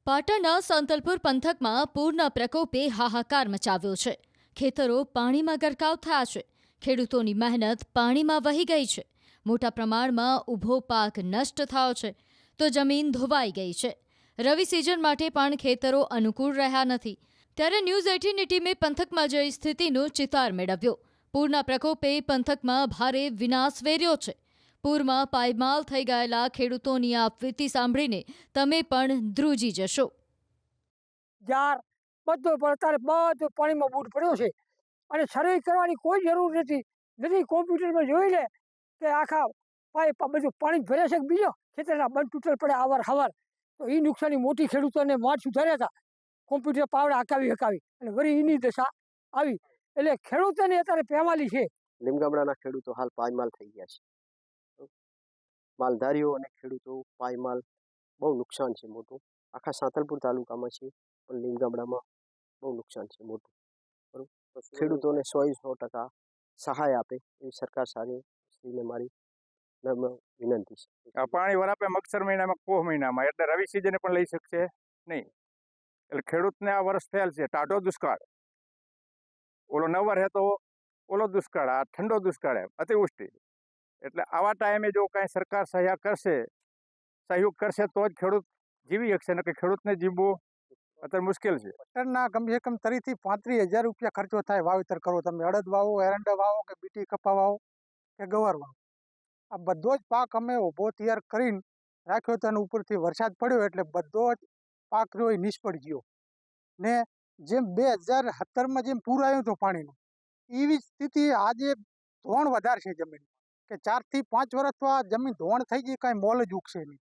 પાટણના સાંતલપુર પંથકમાં પૂરના પ્રકોપે હાહાકાર મચાવ્યો છે। ખેતરો પાણીમાં ગરકાવ થયા છે। ખેડૂતોની મહેનત પાણીમાં વહી ગઈ છે। મોટા પ્રમાણમાં ઊભો પાક નષ્ટ થયો છે તો જમીન ધોવાઈ ગઈ છે। રવિ સિઝન માટે પણ ખેતરો અનુકૂળ રહ્યા નથી। ત્યારે ન્યૂઝ 18ની ટીમે પંથકમાં જઈ સ્થિતિનો ચિતાર મેળવ્યો। પૂરના પ્રકોપે પંથકમાં ભારે વિનાશ વેર્યો છે। પૂરમાં પાયમાલ થઈ ગયેલા ખેડૂતોની આ વીતી સાંભળીને તમે પણ ધ્રુજી જશો। જાર બધું અત્યારે બધું પાણીમાં બૂટ પડ્યો છે અને સર્વે કરવાની કોઈ જરૂર નથી। કોમ્પ્યુટરમાં જોઈ લે કે આખા પાઇપ બધું પાણી ભરે છે બીજો ખેતરના બંધ તૂટેલ પડે આવર હવાર, તો એ નુકસાની મોટી ખેડૂતોને માઠ સુધાર્યા હતા। કોમ્પ્યુટર પાવડે હકાવી અને વળી એની દશા આવી એટલે ખેડૂતોને અત્યારે પેમાલી છે। લીમગામડાના ખેડૂતો હાલ પાયમાલ થઈ ગયા છે। માલધારીઓ અને ખેડૂતો પાયમાલ, બહુ નુકસાન છે મોટું। આખા સાંતલપુર તાલુકામાં છે પણ લીમગામડામાં બહુ નુકસાન છે મોટું। બરાબર, ખેડૂતોને 100% સહાય આપે એવી સરકાર શ્રીને મારી નમ્ર વિનંતી છે। પાણી વરાપે મગસર મહિનામાં પોહ મહિનામાં, એટલે રવિ સિઝને પણ લઈ શકશે નહીં। એટલે ખેડૂતને આ વર્ષ થયેલ છે ટાઢો દુષ્કાળ। ઓલો નવર હે તો ઓલો દુષ્કાળ, આ ઠંડો દુષ્કાળ, અતિવૃષ્ટિ। એટલે આવા ટાઈમે જો કાંઈ સરકાર સહયોગ કરશે તો જ ખેડૂત જીવી શકશે, ને કે ખેડૂતને જીવવું અત્યારે મુશ્કેલ છે। ટ્રેક્ટરના કમસે કમ 30,000 થી 35,000 રૂપિયા ખર્ચો થાય વાવેતર કરો। તમે અડદ વાવો, એરંડા વાવો કે બીટી કપા વાવો કે ગવાર વાવો, આ બધો જ પાક અમે ઊભો તૈયાર કરીને રાખ્યો તો ઉપરથી વરસાદ પડ્યો એટલે બધો જ પાક રહ્યો એ નિષ્ફળ ગયો। ને જેમ 2017માં જેમ પૂર આવ્યું હતું પાણીનું, એવી સ્થિતિ આજે ધોવાણ વધારે છે જમીન કે 4 થી 5 વર્ષ તો આ જમીન ધોવાણ થઈ ગઈ, કાંઈ મોલ જ ઉગશે નહીં।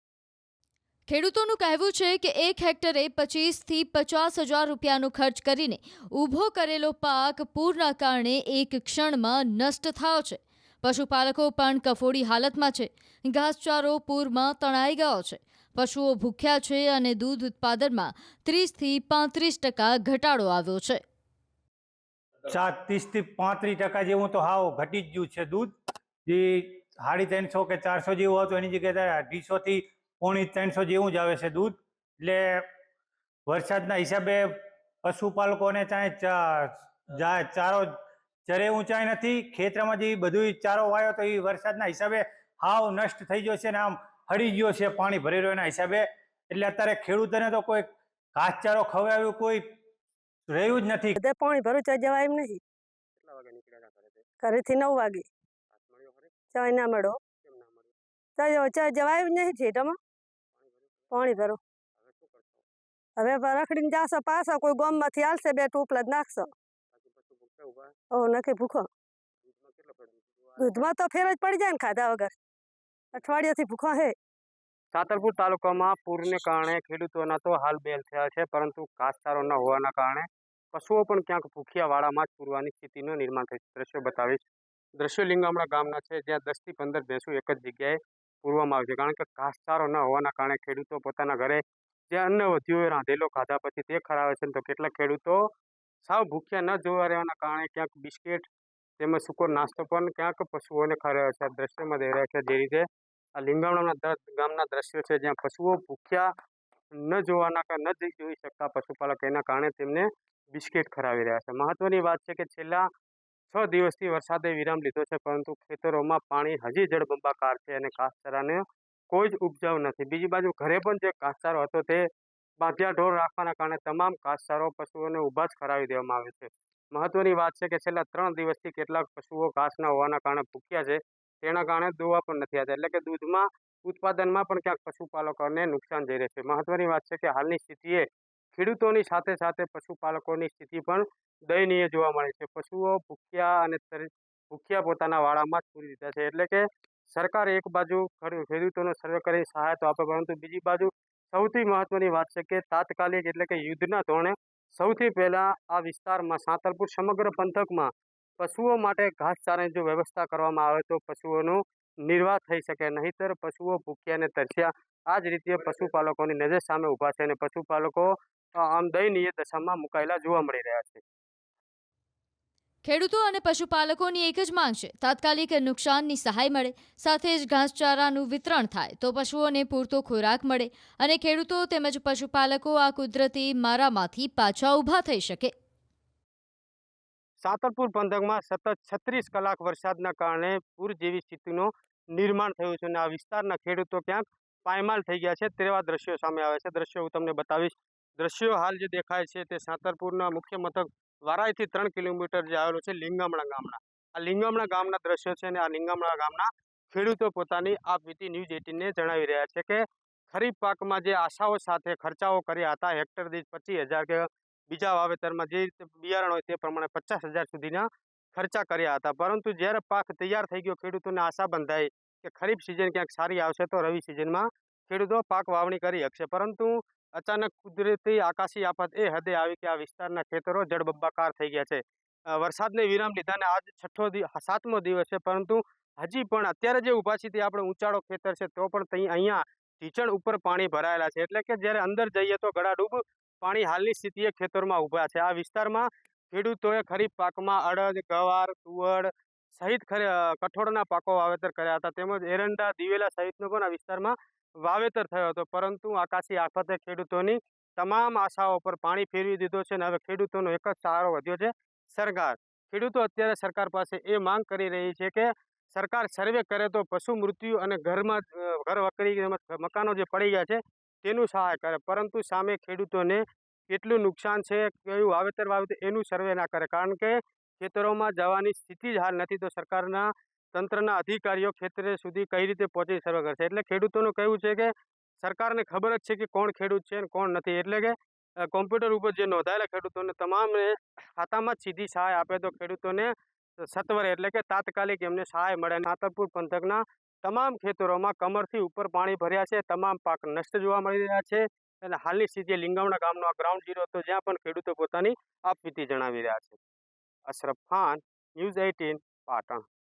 ખેડૂતોનું કહેવું છે કે 1 હેક્ટરે 25,000 થી 50,000 રૂપિયાનો ખર્ચ કરીને ઊભો કરેલો પાક પૂરના કારણે એક ક્ષણમાં નષ્ટ થયો છે। પશુપાલકો પણ કફોડી હાલતમાં છે। ઘાસચારો પૂરમાં તણાઈ ગયો છે। પશુઓ ભૂખ્યા છે અને દૂધ ઉત્પાદનમાં 30 થી 35% ઘટાડો આવ્યો છે। 30 થી 35% જેવું તો હાવ ઘટી જ ગયું છે દૂધ। જે 350 કે 400 જેવું હતું એની જગ્યાએ 250 થી 300 જેવું જ આવે છે દૂધ। એટલે વરસાદના હિસાબે પશુપાલકોને ચારો ચરે ઊંચાઈ નથી। ખેતરમાં જે બધું ચારો વાયો તો એ વરસાદના હિસાબે હાવ નષ્ટ થઈ ગયો છે ને આમ હળી ગયો છે પાણી ભરી રહ્યો એના હિસાબે। એટલે અત્યારે ખેડૂતોને તો કોઈ ઘાસચારો ખવડાવ્યું કોઈ રહ્યું જ નથી। પાણી ભરું ચા જવાય એમ નહીં। કેટલા વાગે નીકળ્યા હતા ઘરેથી 9 વાગે ચા ના મળો, ચા જવાય જ નહીં થિયેટરમાં પાણી ભરો। હવે રખડીને જાશો પાછો, કોઈ ગામમાંથી આવશે 2 ટોપલા જ નાખશો। નથી ભૂખો, દૂધમાં તો ફેર જ પડી જાય ને ખાધા વગર, અઠવાડિયાથી ભૂખો હે। સાંતલપુર તાલુકામાં પૂરને કારણે ખેડૂતોના તો હાલ બેલ થયા છે, પરંતુ ઘાસચારો ન હોવાના કારણે પશુઓ પણ ક્યાંક ભૂખ્યા વાળામાં જ પૂરવાની સ્થિતિનું નિર્માણ થયું। દ્રશ્યો બતાવીશ। દ્રશ્યો લીમગામડા ગામના છે, જ્યાં 10 થી 15 ભેંસો એક જ જગ્યાએ પૂરવામાં આવે છે, કારણ કે ઘાસચારો ન હોવાના કારણે ખેડૂતો પોતાના ઘરે જે અન્ન વધ્યું હોય રાંધેલો ખાધા પછી તે ખરાવે છે, તો કેટલાક ખેડૂતો સાવ ભૂખ્યા ન જોવા રહેવાના કારણે ક્યાંક બિસ્કિટ તેમજ સૂકો નાસ્તો પણ ક્યાંક પશુઓને ખવડાવે છે। આ દ્રશ્યમાં દેખાઈ રહ્યા છે જે રીતે આ લીમગામડા ગામના દ્રશ્યો છે, જ્યાં પશુઓ ભૂખ્યા ન જોવાના ન જોઈ શકતા પશુપાલક એના કારણે તેમને બિસ્કિટ ખવડાવી રહ્યા છે। મહત્વની વાત છે કે છેલ્લા 6 દિવસથી વરસાદે વિરામ લીધો છે, પરંતુ ખેતરોમાં પાણી હજી જળબંબાકાર છે અને ઘાસચારાને કોઈ જ ઉપજાવ નથી। બીજી બાજુ ઘરે પણ જે ઘાસચારો હતો તે બાંધ્યા ઢોર રાખવાના કારણે તમામ ઘાસચારો પશુઓને ઊભા જ ખવડાવી દેવામાં આવે છે। મહત્વની વાત છે કે છેલ્લા 3 દિવસથી કેટલાક પશુઓ ઘાસ ન હોવાના કારણે ભૂખ્યા છે, તેના કારણે દોવા પણ નથી આવતા, એટલે કે દૂધમાં ઉત્પાદનમાં પણ ક્યાંક પશુપાલકોને નુકસાન જઈ રહ્યું છે। મહત્વની વાત છે કે હાલની સ્થિતિએ ખેડૂતોની સાથે સાથે પશુપાલકોની સ્થિતિ પણ દયનીય જોવા મળે છે। પશુઓ ભૂખ્યા અને ભૂખ્યા પોતાના વાળામાં જ પૂરી દીધા છે। એટલે કે સરકાર એક બાજુ ખેડૂતોનો સર્વે કરી સહાય તો આપે, પરંતુ બીજી બાજુ સૌથી મહત્વની વાત છે કે તાત્કાલિક એટલે કે યુદ્ધના ધોરણે સૌથી પહેલા આ વિસ્તારમાં સાંતલપુર સમગ્ર પંથકમાં પશુઓ માટે ઘાસચારાની જો વ્યવસ્થા કરવામાં આવે તો પશુઓનું નિર્વાહ થઈ શકે, નહીંતર પશુઓ ભૂખ્યા અને તરસ્યા આ જ રીતે પશુપાલકોની નજર સામે ઊભા છે અને પશુપાલકો આમ દયનીય દશામાં મુકાયેલા જોવા મળી રહ્યા છે। ખેડૂતો અને પશુપાલકોની એક જ માંગ છે, તાત્કાલિક નુકસાનની સહાય મળે, સાથે જ ઘાસચારાનું વિતરણ થાય તો પશુઓને પૂરતો ખોરાક મળે અને ખેડૂતો તેમજ પશુપાલકો આ કુદરતી મારામાંથી પાછા ઊભા થઈ શકે. સાંતલપુર પંથકમાં સતત 36 કલાક વરસાદના કારણે પૂર જેવી સ્થિતિનું નિર્માણ થયું છે અને આ વિસ્તારના ખેડૂતો ક્યાંક પાયમાલ થઈ ગયા છે તેવા દ્રશ્યો સામે આવે છે. દ્રશ્યો હું તમને બતાવીશ. દ્રશ્યો હાલ જે દેખાય છે તે સાંતલપુરના મુખ્ય મથક વારાઈથી 3 કિલોમીટર જે આવેલું છે લીંગામણા ગામના. આ લીંગામણા ગામના દ્રશ્યો છે અને આ લીંગામણા ગામના ખેડૂતો પોતાની આ વીટી ન્યૂઝ 18ને જણાવી રહ્યા છે કે ખરીફ પાકમાં જે આશાઓ સાથે ખર્ચાઓ કર્યા હતા, હેક્ટર દીઠ 25,000 કે બીજા વાવેતરમાં જે રીતે બિયારણ હોય તે પ્રમાણે 50,000 સુધીના ખર્ચા કર્યા હતા, પરંતુ જ્યારે પાક તૈયાર થઈ ગયો, ખેડૂતોને આશા બંધાઈ કે ખરીફ સિઝન ક્યાંક સારી આવશે તો રવિ સિઝનમાં ખેડૂતો પાક વાવણી કરી શકશે, પરંતુ અચાનક કુદરતી આકાશી આફત એ હદે આવી કે આ વિસ્તારના ખેતરો જળબંબાકાર થઈ ગયા છે. વરસાદને વિરામ લીધાને આજ 7મો દિવસ છે, પરંતુ હજી પણ અત્યારે જે ઊભા છે તે આપણે ઊંચાળો ખેતર છે તો પણ અહીંયા ઢીચણ ઉપર પાણી ભરાયેલા છે, એટલે કે જ્યારે અંદર જઈએ તો ગળાડૂબ પાણી હાલની સ્થિતિએ ખેતરમાં ઊભા છે. આ વિસ્તારમાં ખેડૂતોએ ખરીફ પાકમાં અડદ, ગવાર, તુવર સહિત કઠોળના પાકો વાવેતર કર્યા હતા, તેમજ એરંડા, દિવેલા સહિતનો પણ આ વિસ્તારમાં વાવેતર થયો હતો, પરંતુ આકાશી આફતે ખેડૂતોની તમામ આશાઓ પર પાણી ફેરવી દીધો છે અને હવે ખેડૂતોનો એક જ સહારો વધ્યો છે, સરકાર. ખેડૂતો અત્યારે સરકાર પાસે એ માંગ કરી રહી છે કે સરકાર સર્વે કરે તો પશુ મૃત્યુ અને ઘર વકરી મકાનો જે પડી ગયા છે તેનું સહાય કરે, પરંતુ સામે ખેડૂતોને કેટલું નુકસાન છે, કયું વાવેતર એનું સર્વે ના કરે, કારણ કે ખેતરોમાં જવાની સ્થિતિ જ હાલ નથી, તો સરકારના તંત્રના અધિકારીઓ ખેતરે સુધી કઈ રીતે પહોંચી સર્વે કરશે. એટલે ખેડૂતોનું કહેવું છે કે સરકારને ખબર જ છે કે કોણ ખેડૂત છે અને કોણ નથી, એટલે કે કોમ્પ્યુટર ઉપર જે નોંધાયેલા ખેડૂતોને તમામને ખાતામાં જ સીધી સહાય આપે તો ખેડૂતોને સત્વરે એટલે કે તાત્કાલિક એમને સહાય મળે. સાંતલપુર પંથકના તમામ ખેતરોમાં કમરથી ઉપર પાણી ભર્યા છે, તમામ પાક નષ્ટ જોવા મળી રહ્યા છે અને હાલની સ્થિતિએ લીંગામણા ગામનો આ ગ્રાઉન્ડ ઝીરો હતો, જ્યાં પણ ખેડૂતો પોતાની આપવીતી જણાવી રહ્યા છે. અશરફ ખાન, ન્યૂઝ 18, પાટણ.